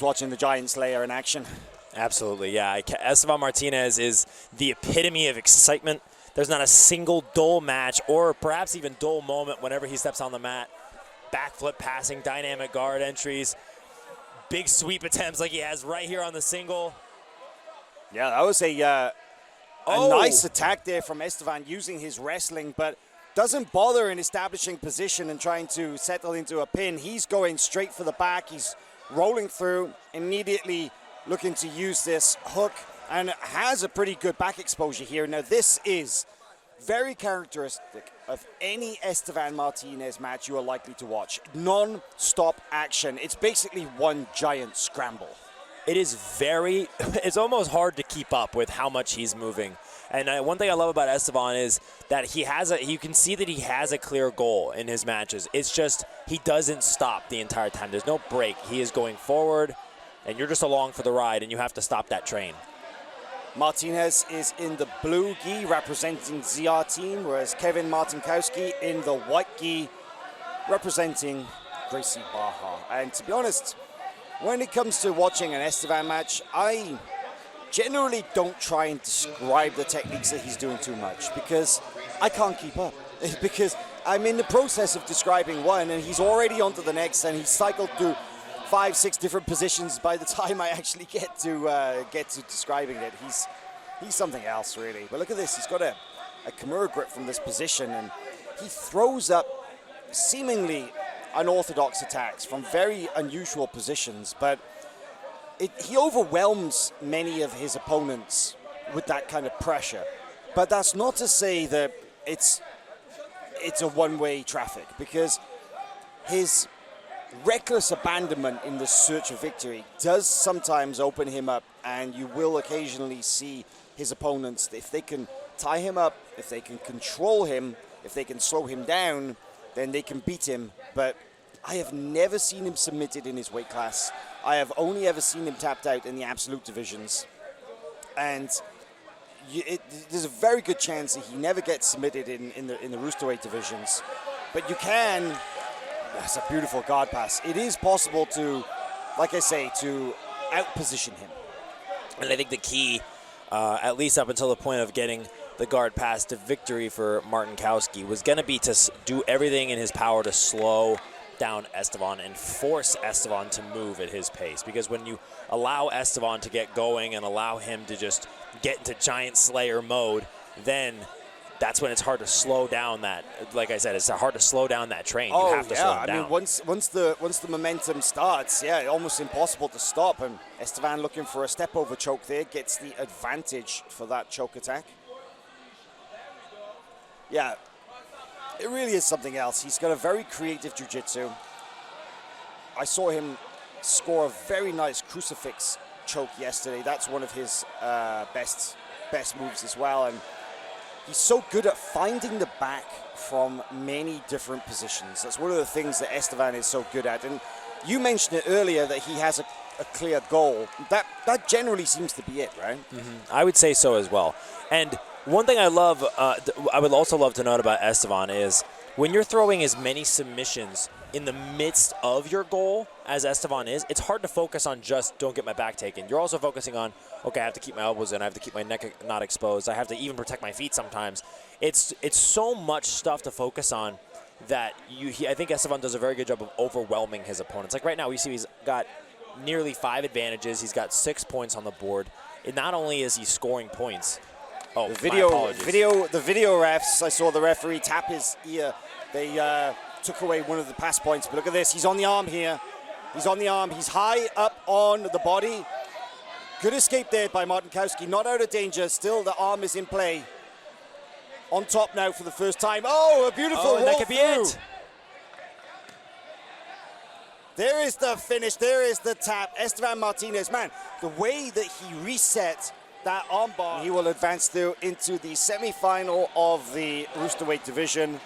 Watching the Giant Slayer in action. Absolutely, yeah. Estevan Martinez is the epitome of excitement. There's not a single dull match or perhaps even dull moment whenever he steps on the mat. Backflip passing, dynamic guard entries, big sweep attempts like he has right here on the single. Yeah, that was a nice attack there from Estevan using his wrestling, but doesn't bother in establishing position and trying to settle into a pin. He's going straight for the back. He's rolling through, immediately looking to use this hook, and has a pretty good back exposure here. Now, this is very characteristic of any Estevan Martinez match you are likely to watch. Non-stop action. It's basically one giant scramble. It is it's almost hard to keep up with how much he's moving. And one thing I love about Estevan is that you can see that he has a clear goal in his matches. It's just he doesn't stop the entire time. There's no break. He is going forward, and you're just along for the ride, and you have to stop that train. Martinez is in the blue gi representing ZR team, whereas Kevin Martincowski in the white gi representing Gracie Barra. And to be honest, when it comes to watching an Estevan match, I generally don't try and describe the techniques that he's doing too much because I can't keep up. Because I'm in the process of describing one and he's already on to the next, and he's cycled through 5-6 different positions by the time I actually get to describing it. He's something else, really. But look at this. He's got a Kimura grip from this position, and he throws up seemingly unorthodox attacks from very unusual positions, but he overwhelms many of his opponents with that kind of pressure. But that's not to say that it's a one-way traffic, because his reckless abandonment in the search of victory does sometimes open him up, and you will occasionally see his opponents, if they can tie him up, if they can control him, if they can slow him down, then they can beat him. But I have never seen him submitted in his weight class. I have only ever seen him tapped out in the absolute divisions. And there's a very good chance that he never gets submitted in the roosterweight divisions. But you can, that's a beautiful guard pass. It is possible to, like I say, to outposition him. And I think the key, at least up until the point of getting the guard pass to victory for Martincowski, was going to be to do everything in his power to slow down Estevan and force Estevan to move at his pace. Because when you allow Estevan to get going and allow him to just get into Giant Slayer mode, then that's when it's hard to slow down that, like I said, it's hard to slow down that train. You have to slow him down. I mean, once the momentum starts, yeah, almost impossible to stop. And Estevan looking for a step over choke there, gets the advantage for that choke attack. Yeah, it really is something else. He's got a very creative jiu-jitsu. I saw him score a very nice crucifix choke yesterday. That's one of his best moves as well. And he's so good at finding the back from many different positions. That's one of the things that Estevan is so good at. And you mentioned it earlier that he has a clear goal. That generally seems to be it, right? Mm-hmm. I would say so as well. And one thing I love, I would also love to note about Estevan is when you're throwing as many submissions in the midst of your goal as Estevan is, it's hard to focus on just don't get my back taken. You're also focusing on, okay, I have to keep my elbows in, I have to keep my neck not exposed, I have to even protect my feet sometimes. It's so much stuff to focus on that I think Estevan does a very good job of overwhelming his opponents. Like right now, we see he's got nearly 5 advantages. He's got 6 points on the board. And not only is he scoring points, the video refs, I saw the referee tap his ear. They took away one of the pass points, but look at this. He's on the arm here. He's on the arm. He's high up on the body. Good escape there by Martincowski. Not out of danger. Still, the arm is in play. On top now for the first time. Oh, a beautiful roll that could be it. There is the finish. There is the tap. Estevan Martinez, man, the way that he reset that armbar. He will advance through into the semi-final of the Roosterweight division.